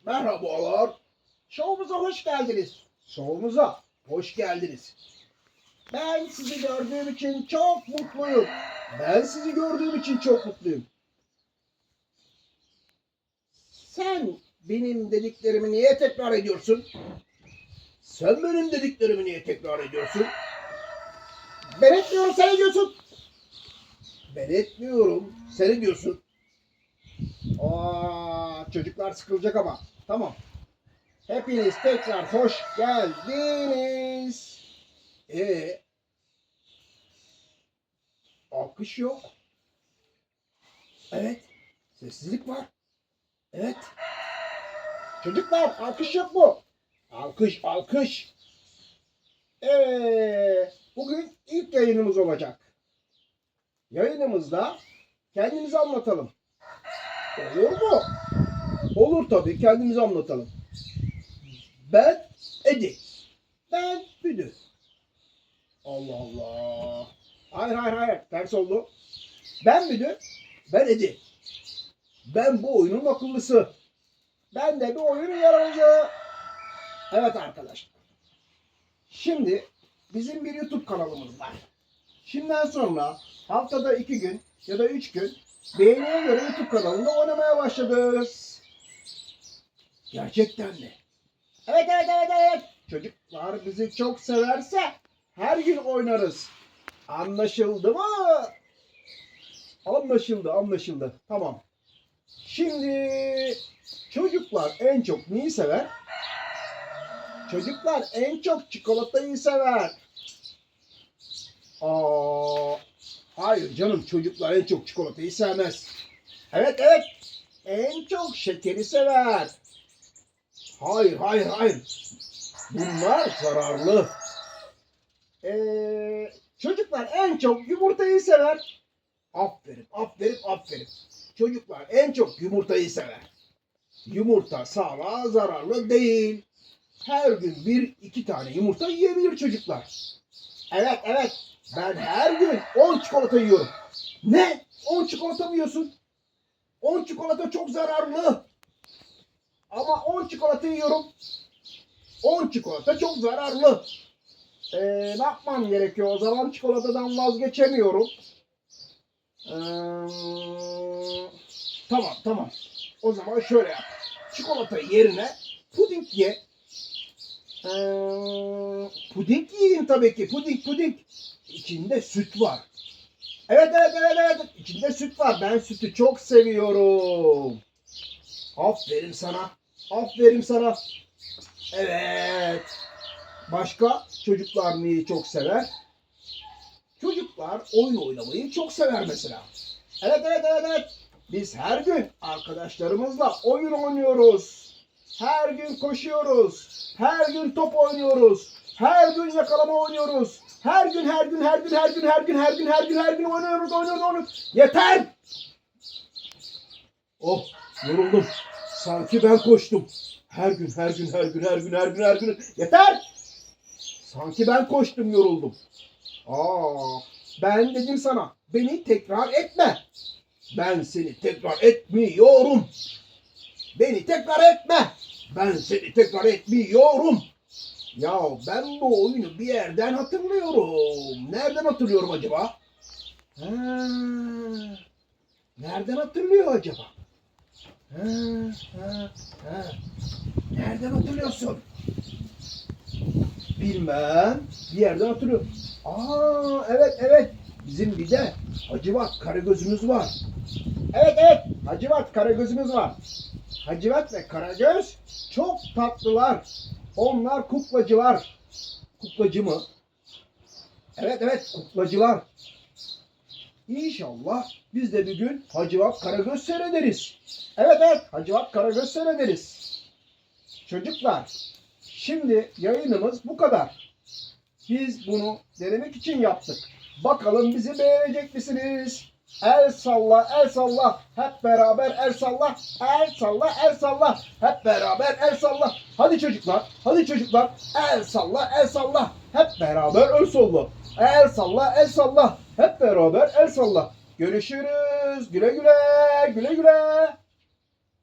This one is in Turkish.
Merhabalar. Şovumuza hoş geldiniz. Şovumuza hoş geldiniz. Ben sizi gördüğüm için çok mutluyum. Ben sizi gördüğüm için çok mutluyum. Sen benim dediklerimi niye tekrar ediyorsun? Sen benim dediklerimi niye tekrar ediyorsun? Ben etmiyorum, sen ediyorsun. Ben etmiyorum, sen ediyorsun. Çocuklar sıkılacak ama. Tamam. Hepiniz tekrar hoş geldiniz. Alkış yok. Evet. Sessizlik var. Evet. Çocuklar alkış yok mu? Alkış, alkış. Bugün ilk yayınımız olacak. Yayınımızda kendimizi anlatalım. Olur mu? Olur tabii, kendimizi anlatalım. Ben Edi. Ben Büdü. Allah Allah. Hayır. Ters oldu. Ben Büdü. Ben Edi. Ben bu oyunun akıllısı. Ben de bir oyunun yaratıcı. Evet arkadaşlar. Şimdi bizim bir YouTube kanalımız var. Şimdiden sonra haftada 2 gün ya da 3 gün beğeniye göre YouTube kanalında oynamaya başladınız. Gerçekten mi? Evet. Çocuklar bizi çok severse her gün oynarız. Anlaşıldı mı? Anlaşıldı. Tamam. Şimdi çocuklar en çok neyi sever? Çocuklar en çok çikolatayı sever. Hayır canım, çocuklar en çok çikolatayı sevmez. Evet. En çok şekeri sever. Hayır. Bunlar zararlı. Çocuklar en çok yumurtayı sever. Aferin. Çocuklar en çok yumurtayı sever. Yumurta sağlığa zararlı değil. Her gün 1-2 tane yumurta yiyebilir çocuklar. Evet. Ben her gün 10 çikolata yiyorum. Ne? 10 çikolata mı yiyorsun? 10 çikolata çok zararlı. Ama 10 çikolata yiyorum. 10 çikolata çok zararlı. Ne yapmam gerekiyor? O zaman çikolatadan vazgeçemiyorum. Tamam. O zaman şöyle yap. Çikolata yerine puding ye. Puding yiyin tabii ki. Puding. İçinde süt var. Evet. İçinde süt var. Ben sütü çok seviyorum. Aferin sana. Evet. Başka çocuklar neyi çok sever? Çocuklar oyun oynamayı çok sever mesela. Evet. Biz her gün arkadaşlarımızla oyun oynuyoruz. Her gün koşuyoruz. Her gün top oynuyoruz. Her gün yakalama oynuyoruz. Her gün oynuyoruz. Yeter! Oh, yoruldum. Sanki ben koştum. Her gün. Yeter! Sanki ben koştum, yoruldum. Ben dedim sana, beni tekrar etme. Ben seni tekrar etmiyorum. Beni tekrar etme. Ben seni tekrar etmiyorum. Ya ben bu oyunu bir yerden hatırlıyorum. Nereden hatırlıyorum acaba? Nereden hatırlıyor acaba? Nereden hatırlıyorsun? Bilmem. Bir yerden hatırlıyorum. Evet. Bizim bir de Hacivat Karagöz'ümüz var. Evet. Hacivat Karagöz'ümüz var. Hacivat ve Karagöz çok tatlılar. Onlar kuklacılar. Kuklacı mı? Evet, kuklacılar. İnşallah biz de bir gün Hacivat Karagöz seyrederiz. Evet, Hacivat Karagöz seyrederiz. Çocuklar, şimdi yayınımız bu kadar. Biz bunu denemek için yaptık. Bakalım bizi beğenecek misiniz? El salla. Hep beraber el salla. El salla. Hep beraber el salla. Hadi çocuklar. El salla. Hep beraber el salla. El salla. Hep beraber el salla. Görüşürüz. Güle güle.